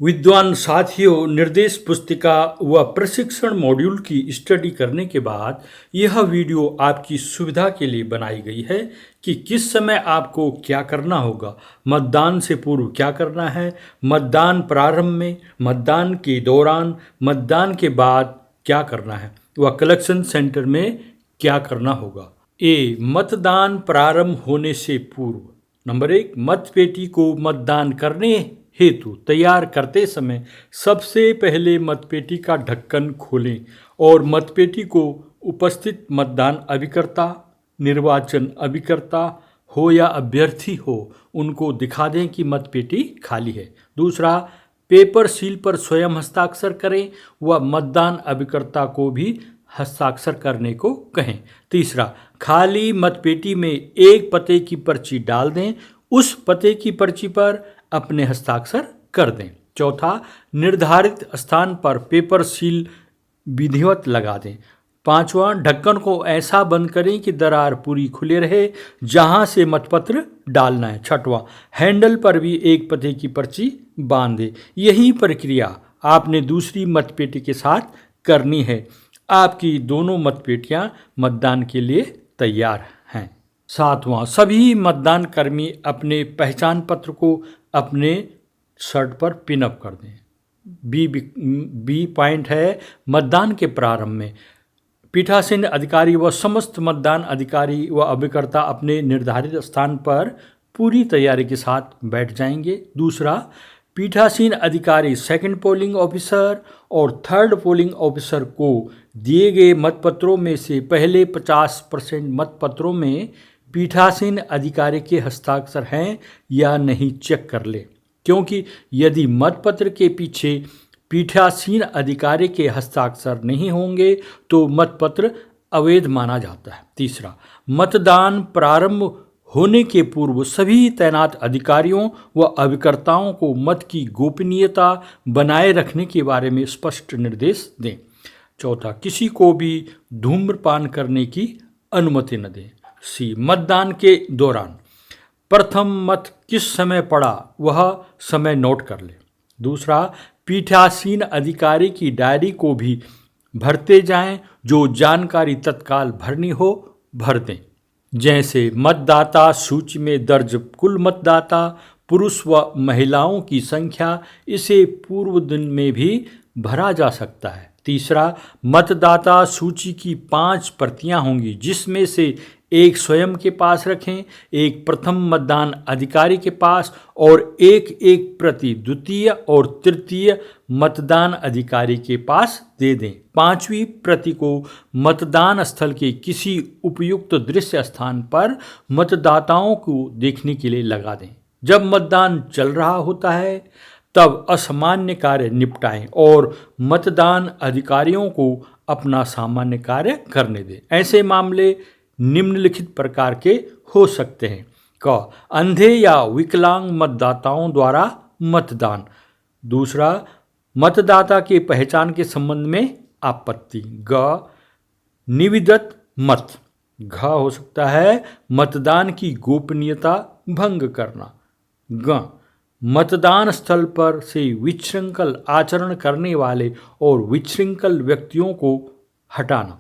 विद्वान साथियों, निर्देश पुस्तिका व प्रशिक्षण मॉड्यूल की स्टडी करने के बाद यह वीडियो आपकी सुविधा के लिए बनाई गई है कि किस समय आपको क्या करना होगा, मतदान से पूर्व क्या करना है, मतदान प्रारंभ में, मतदान के दौरान, मतदान के बाद क्या करना है व कलेक्शन सेंटर में क्या करना होगा। मतदान प्रारंभ होने से पूर्व। नंबर 1, मतपेटी को मतदान करने हेतु तैयार करते समय सबसे पहले मतपेटी का ढक्कन खोलें और मतपेटी को उपस्थित मतदान अभिकर्ता, निर्वाचन अभिकर्ता हो या अभ्यर्थी हो, उनको दिखा दें कि मतपेटी खाली है। दूसरा, पेपर सील पर स्वयं हस्ताक्षर करें व मतदान अभिकर्ता को भी हस्ताक्षर करने को कहें। तीसरा, खाली मतपेटी में एक पते की पर्ची डाल दें, उस पते की पर्ची पर अपने हस्ताक्षर कर दें। चौथा, निर्धारित स्थान पर पेपर सील विधिवत लगा दें। पांचवा, ढक्कन को ऐसा बंद करें कि दरार पूरी खुले रहे जहां से मतपत्र डालना है। छठवां, हैंडल पर भी एक पते की पर्ची बांध दें। यही प्रक्रिया आपने दूसरी मतपेटी के साथ करनी है। आपकी दोनों मतपेटियां मतदान के लिए तैयार हैं। सातवां, सभी मतदान कर्मी अपने पहचान पत्र को अपने शर्ट पर पिनअप कर दें। बी पॉइंट है, मतदान के प्रारंभ में पीठासीन अधिकारी व समस्त मतदान अधिकारी व अभिकर्ता अपने निर्धारित स्थान पर पूरी तैयारी के साथ बैठ जाएंगे। दूसरा, पीठासीन अधिकारी सेकंड पोलिंग ऑफिसर और थर्ड पोलिंग ऑफिसर को दिए गए मतपत्रों में से पहले 50% मतपत्रों में पीठासीन अधिकारी के हस्ताक्षर हैं या नहीं चेक कर ले, क्योंकि यदि मतपत्र के पीछे पीठासीन अधिकारी के हस्ताक्षर नहीं होंगे तो मतपत्र अवैध माना जाता है। तीसरा, मतदान प्रारंभ होने के पूर्व सभी तैनात अधिकारियों व अभिकर्ताओं को मत की गोपनीयता बनाए रखने के बारे में स्पष्ट निर्देश दें। चौथा, किसी को भी धूम्रपान करने की अनुमति न दें। मतदान के दौरान प्रथम मत किस समय पड़ा वह समय नोट कर ले। दूसरा, पीठासीन अधिकारी की डायरी को भी भरते जाएं, जो जानकारी तत्काल भरनी हो भर दें। जैसे मतदाता सूची में दर्ज कुल मतदाता, पुरुष व महिलाओं की संख्या, इसे पूर्व दिन में भी भरा जा सकता है। तीसरा, मतदाता सूची की 5 प्रतियां होंगी, जिसमें से एक स्वयं के पास रखें, एक प्रथम मतदान अधिकारी के पास और एक प्रति द्वितीय और तृतीय मतदान अधिकारी के पास दे दें। 5वीं प्रति को मतदान स्थल के किसी उपयुक्त दृश्य स्थान पर मतदाताओं को देखने के लिए लगा दें। जब मतदान चल रहा होता है तब असामान्य कार्य निपटाएं और मतदान अधिकारियों को अपना सामान्य कार्य करने दें। ऐसे मामले निम्नलिखित प्रकार के हो सकते हैं। क, अंधे या विकलांग मतदाताओं द्वारा मतदान। दूसरा, मतदाता के पहचान के संबंध में आपत्ति। ग, निविदत मत। घ हो सकता है मतदान की गोपनीयता भंग करना। ग, मतदान स्थल पर से विशृंखल आचरण करने वाले और विशृंखल व्यक्तियों को हटाना।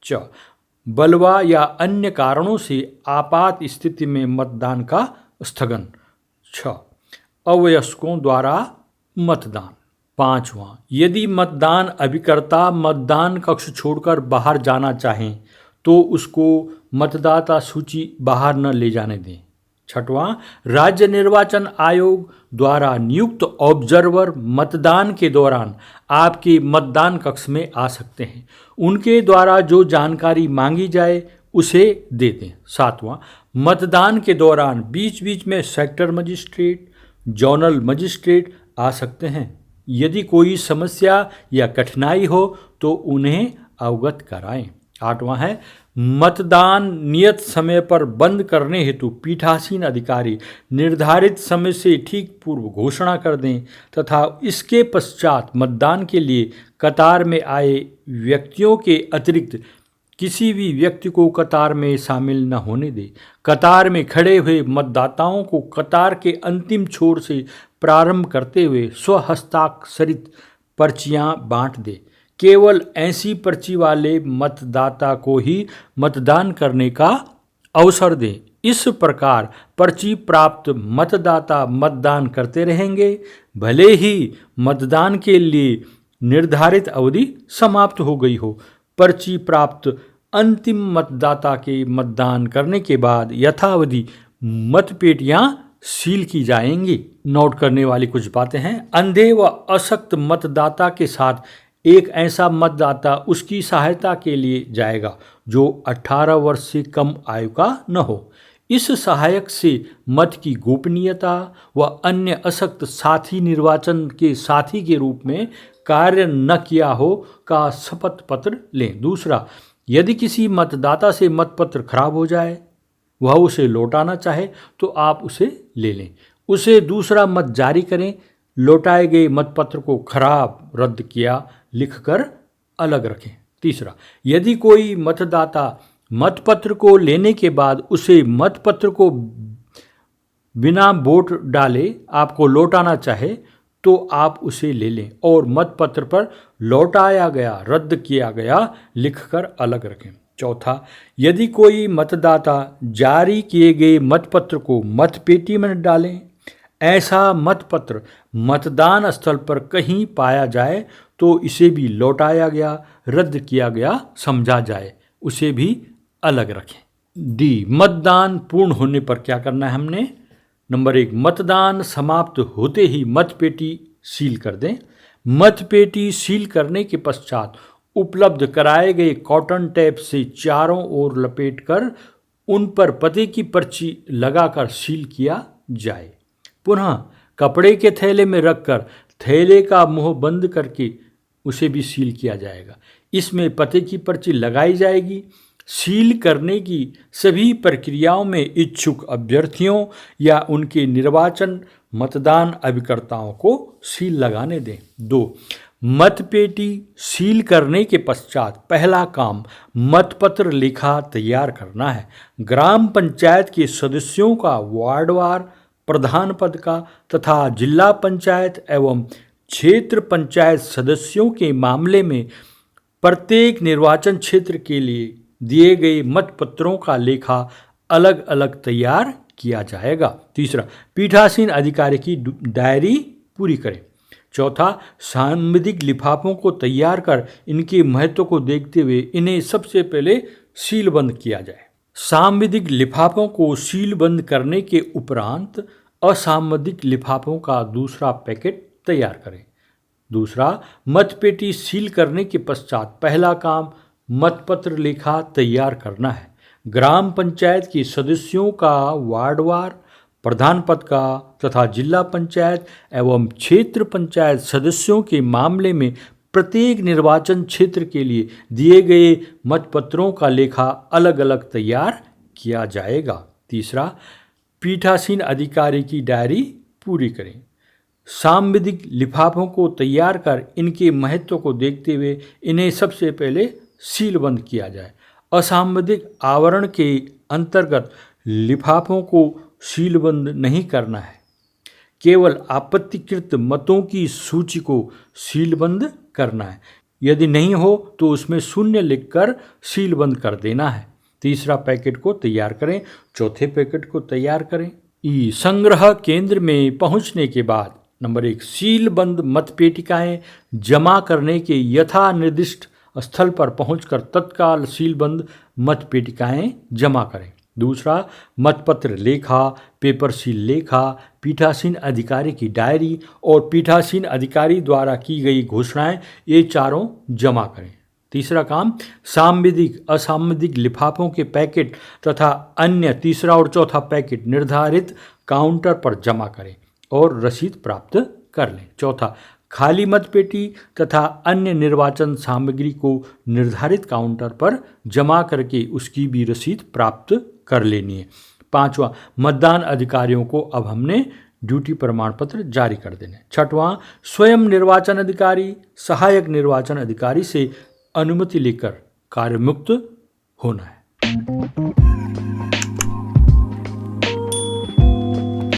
च, बलवा या अन्य कारणों से आपात स्थिति में मतदान का स्थगन। 6, अवयस्कों द्वारा मतदान। 5वां, यदि मतदान अभिकर्ता मतदान कक्ष छोड़कर बाहर जाना चाहें तो उसको मतदाता सूची बाहर न ले जाने दें। 6वां, राज्य निर्वाचन आयोग द्वारा नियुक्त ऑब्जर्वर मतदान के दौरान आपके मतदान कक्ष में आ सकते हैं। उनके द्वारा जो जानकारी मांगी जाए उसे दे दें। 7वां, मतदान के दौरान बीच बीच में सेक्टर मजिस्ट्रेट, जोनल मजिस्ट्रेट आ सकते हैं। यदि कोई समस्या या कठिनाई हो तो उन्हें अवगत कराएं। 8वां है, मतदान नियत समय पर बंद करने हेतु पीठासीन अधिकारी निर्धारित समय से ठीक पूर्व घोषणा कर दें तथा इसके पश्चात मतदान के लिए कतार में आए व्यक्तियों के अतिरिक्त किसी भी व्यक्ति को कतार में शामिल न होने दें। कतार में खड़े हुए मतदाताओं को कतार के अंतिम छोर से प्रारंभ करते हुए स्वहस्ताक्षरित पर्चियां बांट दे। केवल ऐसी पर्ची वाले मतदाता को ही मतदान करने का अवसर दें। इस प्रकार पर्ची प्राप्त मतदाता मतदान करते रहेंगे, भले ही मतदान के लिए निर्धारित अवधि समाप्त हो गई हो। पर्ची प्राप्त अंतिम मतदाता के मतदान करने के बाद यथावधि मतपेटियां सील की जाएंगी। नोट करने वाली कुछ बातें हैं। अंधे व अशक्त मतदाता के साथ एक ऐसा मतदाता उसकी सहायता के लिए जाएगा जो 18 वर्ष से कम आयु का न हो। इस सहायक से मत की गोपनीयता व अन्य अशक्त साथी निर्वाचन के साथी के रूप में कार्य न किया हो का शपथ पत्र लें। दूसरा, यदि किसी मतदाता से मतपत्र खराब हो जाए, वह उसे लौटाना चाहे तो आप उसे ले लें, उसे दूसरा मत जारी करें। लौटाए गए मतपत्र को खराब, रद्द किया लिखकर अलग रखें। तीसरा, यदि कोई मतदाता मतपत्र को लेने के बाद उसे मतपत्र को बिना वोट डाले आपको लौटाना चाहे तो आप उसे ले लें और मतपत्र पर लौटाया गया, रद्द किया गया लिखकर अलग रखें। चौथा, यदि कोई मतदाता जारी किए गए मतपत्र को मतपेटी में डालें, ऐसा मतपत्र मतदान स्थल पर कहीं पाया जाए तो इसे भी लौटाया गया, रद्द किया गया समझा जाए, उसे भी अलग रखें। डी, मतदान पूर्ण होने पर क्या करना है हमने? नंबर 1, मतदान समाप्त होते ही मतपेटी सील कर दें। मतपेटी सील करने के पश्चात उपलब्ध कराए गए कॉटन टेप से चारों ओर लपेटकर उन पर पते की पर्ची लगाकर सील किया जाए। पुनः कपड़े के थैले में रखकर थैले का मुंह बंद करके उसे भी सील किया जाएगा। इसमें पते की पर्ची लगाई जाएगी। सील करने की सभी प्रक्रियाओं में इच्छुक अभ्यर्थियों या उनके निर्वाचन मतदान अभिकर्ताओं को सील लगाने दें। 2, मतपेटी सील करने के पश्चात पहला काम मतपत्र लेखा तैयार करना है। ग्राम पंचायत के सदस्यों का वार्डवार, प्रधान पद का तथा जिला पंचायत एवं क्षेत्र पंचायत सदस्यों के मामले में प्रत्येक निर्वाचन क्षेत्र के लिए दिए गए मतपत्रों का लेखा अलग अलग तैयार किया जाएगा। तीसरा, पीठासीन अधिकारी की डायरी पूरी करें। चौथा, सांविधिक लिफाफों को तैयार कर इनके महत्व को देखते हुए इन्हें सबसे पहले सीलबंद किया जाए। सांविधिक लिफाफों को सीलबंद करने के उपरांत असांविधिक लिफाफों का दूसरा पैकेट तैयार करें। दूसरा, मतपेटी सील करने के पश्चात पहला काम मतपत्र लेखा तैयार करना है। ग्राम पंचायत के सदस्यों का वार्डवार, प्रधान पद का तथा जिला पंचायत एवं क्षेत्र पंचायत सदस्यों के मामले में प्रत्येक निर्वाचन क्षेत्र के लिए दिए गए मतपत्रों का लेखा अलग अलग तैयार किया जाएगा। तीसरा, पीठासीन अधिकारी की डायरी पूरी करें। सांविधिक लिफाफों को तैयार कर इनके महत्व को देखते हुए इन्हें सबसे पहले सीलबंद किया जाए। असांविधिक आवरण के अंतर्गत लिफाफों को सीलबंद नहीं करना है, केवल आपत्तिकृत मतों की सूची को सीलबंद करना है। यदि नहीं हो तो उसमें 0 लिखकर सीलबंद कर देना है। तीसरा पैकेट को तैयार करें। चौथे पैकेट को तैयार करें। ई, संग्रह केंद्र में पहुंचने के बाद नंबर 1, सीलबंद मतपेटिकाएं जमा करने के यथा निर्दिष्ट स्थल पर पहुंचकर तत्काल सीलबंद मतपेटिकाएं जमा करें। दूसरा, मतपत्र लेखा, पेपर सील लेखा, पीठासीन अधिकारी की डायरी और पीठासीन अधिकारी द्वारा की गई घोषणाएं, ये चारों जमा करें। तीसरा काम, सांविधिक असांविधिक लिफाफों के पैकेट तथा अन्य तीसरा और चौथा पैकेट निर्धारित काउंटर पर जमा करें और रसीद प्राप्त कर लें। चौथा, खाली मतपेटी तथा अन्य निर्वाचन सामग्री को निर्धारित काउंटर पर जमा करके उसकी भी रसीद प्राप्त कर लेनी है। पांचवा, मतदान अधिकारियों को अब हमने ड्यूटी प्रमाण पत्र जारी कर देने। छठवां, स्वयं निर्वाचन अधिकारी, सहायक निर्वाचन अधिकारी से अनुमति लेकर कार्यमुक्त होना है।